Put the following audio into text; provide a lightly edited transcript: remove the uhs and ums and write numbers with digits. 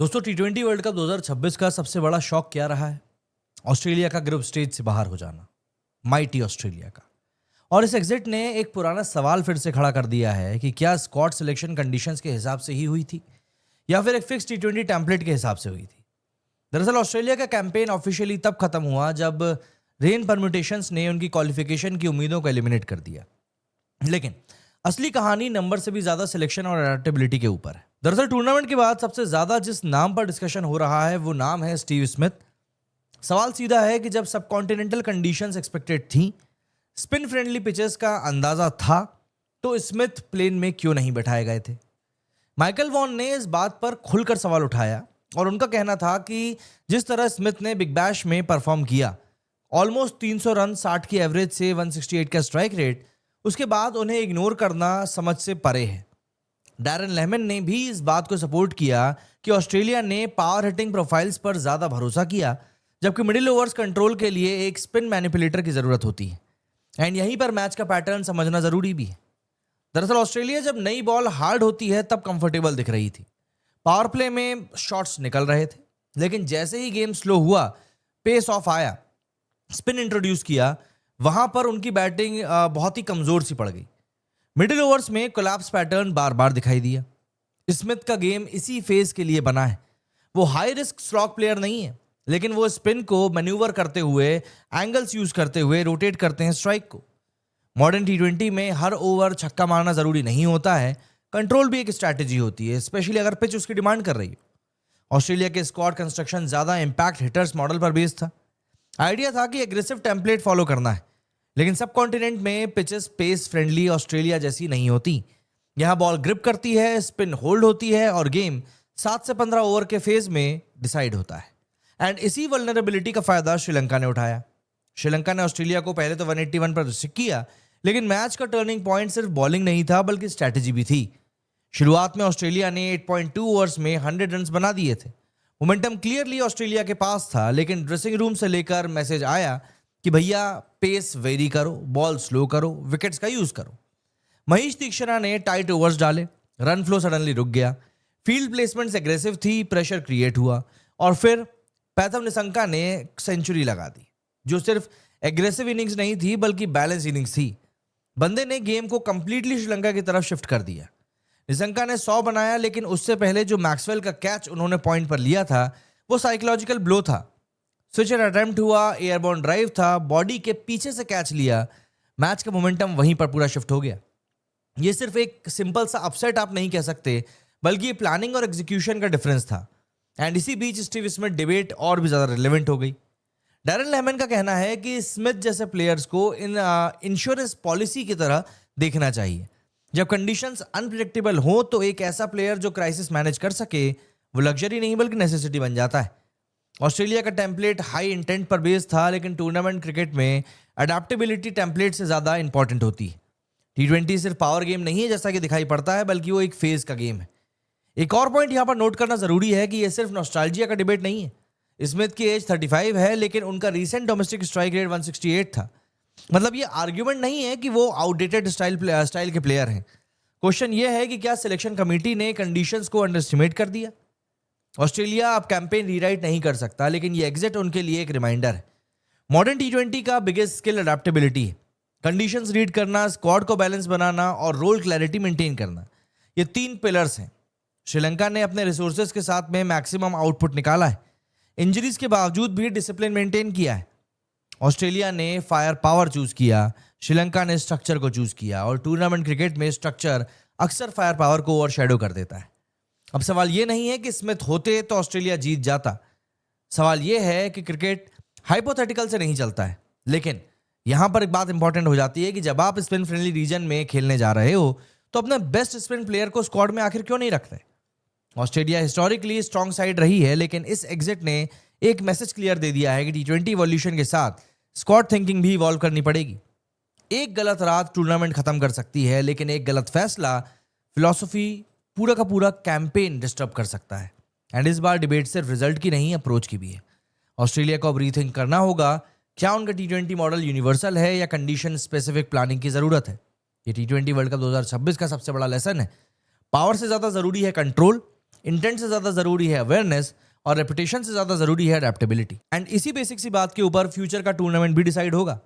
दोस्तों टी20 world cup 2026 का सबसे बड़ा शौक क्या रहा है? ऑस्ट्रेलिया का ग्रुप स्टेज से बाहर हो जाना, माइटी ऑस्ट्रेलिया का। और इस एग्जिट ने एक पुराना सवाल फिर से खड़ा कर दिया है कि क्या स्क्वाड सिलेक्शन कंडीशंस के हिसाब से ही हुई थी या फिर एक फिक्स टी20 टेम्पलेट के हिसाब से हुई थी। दरअसल ऑस्ट्रेलिया का कैंपेन ऑफिशियली तब खत्म हुआ जब रेन परम्यूटेशंस ने उनकी क्वालिफिकेशन की उम्मीदों को एलिमिनेट कर दिया। लेकिन असली कहानी नंबर से भी ज्यादा सिलेक्शन और अडेप्टेबिलिटी के ऊपर है। दरअसल टूर्नामेंट के बाद सबसे ज्यादा जिस नाम पर डिस्कशन हो रहा है वो नाम है स्टीव स्मिथ। सवाल सीधा है कि जब सब कॉन्टिनेंटल कंडीशंस एक्सपेक्टेड थी, स्पिन फ्रेंडली पिचेस का अंदाजा था, तो स्मिथ प्लेन में क्यों नहीं बैठाए गए थे? माइकल वॉन ने इस बात पर खुलकर सवाल उठाया और उनका कहना था कि जिस तरह स्मिथ ने बिग बैश में परफॉर्म किया, ऑलमोस्ट 300 रन 60 की एवरेज से 168 का स्ट्राइक रेट, उसके बाद उन्हें इग्नोर करना समझ से परे है। डैरन लेहमन ने भी इस बात को सपोर्ट किया कि ऑस्ट्रेलिया ने पावर हिटिंग प्रोफाइल्स पर ज्यादा भरोसा किया, जबकि मिडिल ओवर्स कंट्रोल के लिए एक स्पिन मैनिपुलेटर की जरूरत होती है। एंड यहीं पर मैच का पैटर्न समझना जरूरी भी है। दरअसल ऑस्ट्रेलिया जब नई बॉल हार्ड होती है तब कंफर्टेबल दिख रही थी, पावर प्ले में शॉट्स निकल रहे थे, लेकिन जैसे ही गेम स्लो हुआ, पेस ऑफ आया, स्पिन इंट्रोड्यूस किया, वहां पर उनकी बैटिंग बहुत ही कमजोर सी पड़ गई। मिडिल ओवर्स में कोलैप्स पैटर्न बार बार दिखाई दिया। स्मिथ का गेम इसी फेज के लिए बना है। वो हाई रिस्क स्लॉग प्लेयर नहीं है, लेकिन वो स्पिन को मैन्यूवर करते हुए, एंगल्स यूज करते हुए रोटेट करते हैं स्ट्राइक को। मॉडर्न टी20 में हर ओवर छक्का मारना जरूरी नहीं होता है, कंट्रोल भी एक स्ट्रैटेजी होती है, स्पेशली अगर पिच उसकी डिमांड कर रही हो। ऑस्ट्रेलिया के स्क्वाड कंस्ट्रक्शन ज्यादा इंपैक्ट हिटर्स मॉडल पर बेस्ड था। आइडिया था कि एग्रेसिव टेम्पलेट फॉलो करना है, लेकिन सब कॉन्टिनेंट में पिचेस पेस फ्रेंडली ऑस्ट्रेलिया जैसी नहीं होती। यहां बॉल ग्रिप करती है, स्पिन होल्ड होती है और गेम 7 से 15 ओवर के फेज में डिसाइड होता है। एंड इसी वल्नरेबिलिटी का फायदा श्रीलंका ने उठाया। श्रीलंका ने ऑस्ट्रेलिया को पहले तो 181 पर रिस्ट्रिक्ट किया, लेकिन मैच का टर्निंग पॉइंट सिर्फ बॉलिंग नहीं था बल्कि स्ट्रैटेजी भी थी। शुरुआत में ऑस्ट्रेलिया ने 8.2 ओवर्स में 100 रन बना दिए थे। मोमेंटम क्लियरली ऑस्ट्रेलिया के पास था, लेकिन ड्रेसिंग रूम से लेकर मैसेज आया कि भैया पेस वेरी करो, बॉल स्लो करो, विकेट्स का यूज करो। महेश तीक्षणा ने टाइट ओवर्स डाले, रन फ्लो सडनली रुक गया, फील्ड प्लेसमेंट्स एग्रेसिव थी, प्रेशर क्रिएट हुआ और फिर पैथम निशंका ने सेंचुरी लगा दी, जो सिर्फ एग्रेसिव इनिंग्स नहीं थी बल्कि बैलेंस इनिंग्स थी। बंदे ने गेम को कंप्लीटली श्रीलंका की तरफ शिफ्ट कर दिया। निशंका ने 100 बनाया, लेकिन उससे पहले जो मैक्सवेल का कैच उन्होंने पॉइंट पर लिया था वो साइकोलॉजिकल ब्लो था। स्विचर अटेम्प्ट हुआ, एयरबॉर्न ड्राइव था, बॉडी के पीछे से कैच लिया, मैच का मोमेंटम वहीं पर पूरा शिफ्ट हो गया। ये सिर्फ एक सिंपल सा अपसेट आप नहीं कह सकते, बल्कि ये प्लानिंग और एग्जीक्यूशन का डिफरेंस था। एंड इसी बीच स्टीव स्मिथ डिबेट और भी ज्यादा रिलेवेंट हो गई। डैरन लेहमन का कहना है कि स्मिथ जैसे प्लेयर्स को इन इंश्योरेंस पॉलिसी की तरह देखना चाहिए। जब कंडीशंस अनप्रिडिक्टेबल हो तो एक ऐसा प्लेयर जो क्राइसिस मैनेज कर सके वो लग्जरी नहीं बल्कि नेसेसिटी बन जाता है। ऑस्ट्रेलिया का टेम्पलेट हाई इंटेंट पर बेस्ड था, लेकिन टूर्नामेंट क्रिकेट में अडेप्टेबिलिटी टेम्पलेट से ज्यादा इंपॉर्टेंट होती है। टी20 सिर्फ पावर गेम नहीं है जैसा कि दिखाई पड़ता है, बल्कि वो एक फेज का गेम है। एक और पॉइंट यहां पर नोट करना जरूरी है कि यह सिर्फ नॉस्टैल्जिया का डिबेट नहीं है। स्मिथ की एज 35 है, लेकिन उनका रीसेंट डोमेस्टिक स्ट्राइक रेट 168 था। मतलब ये आर्ग्यूमेंट नहीं है कि वो आउटडेटेड स्टाइल के प्लेयर हैं। क्वेश्चन ये है कि क्या सिलेक्शन कमेटी ने कंडीशंस को अंडरएस्टिमेट कर दिया? ऑस्ट्रेलिया अब कैंपेन रीराइट नहीं कर सकता, लेकिन ये एग्जिट उनके लिए एक रिमाइंडर है। मॉडर्न टी20 का बिगेस्ट स्किल अडेप्टेबिलिटी है। कंडीशंस रीड करना, स्क्वाड को बैलेंस बनाना और रोल क्लैरिटी मेंटेन करना, ये 3 पिलर्स हैं। श्रीलंका ने अपने रिसोर्सेज के साथ में मैक्सिमम आउटपुट निकाला है, इंजरीज के बावजूद भी डिसिप्लिन मेंटेन किया है। ऑस्ट्रेलिया ने फायर पावर चूज किया, श्रीलंका ने स्ट्रक्चर को चूज किया, और टूर्नामेंट क्रिकेट में स्ट्रक्चर अक्सर फायर पावर को ओवरशैडो कर देता है। अब सवाल यह नहीं है कि स्मिथ होते तो ऑस्ट्रेलिया जीत जाता। सवाल यह है कि क्रिकेट हाइपोथेटिकल से नहीं चलता है। लेकिन यहां पर एक बात इंपॉर्टेंट हो जाती है कि जब आप स्पिन फ्रेंडली रीजन में खेलने जा रहे हो तो अपने बेस्ट स्पिन प्लेयर को स्क्वाड में आखिर क्यों नहीं रखते? ऑस्ट्रेलिया हिस्टोरिकली स्ट्रॉन्ग साइड रही है, लेकिन इस एग्जिट ने एक मैसेज क्लियर दे दिया है कि टी20 इवोल्यूशन के साथ स्क्वाड थिंकिंग भी इवॉल्व करनी पड़ेगी। एक गलत रात टूर्नामेंट खत्म कर सकती है, लेकिन एक गलत फैसला फिलॉसफी पूरा का पूरा कैंपेन डिस्टर्ब कर सकता है। एंड इस बार डिबेट सिर्फ रिजल्ट की नहीं, अप्रोच की भी है। ऑस्ट्रेलिया को अब रीथिंक करना होगा, क्या उनका टी20 मॉडल यूनिवर्सल है या कंडीशन स्पेसिफिक प्लानिंग की जरूरत है। ये टी20 वर्ल्ड कप 2026 का सबसे बड़ा लेसन है। पावर से ज्यादा जरूरी है कंट्रोल, इंटेंट से ज्यादा जरूरी है अवेयरनेस और रेपुटेशन से ज्यादा जरूरी है अडेप्टेबिलिटी। एंड इसी बेसिक सी बात के ऊपर फ्यूचर का टूर्नामेंट भी डिसाइड होगा।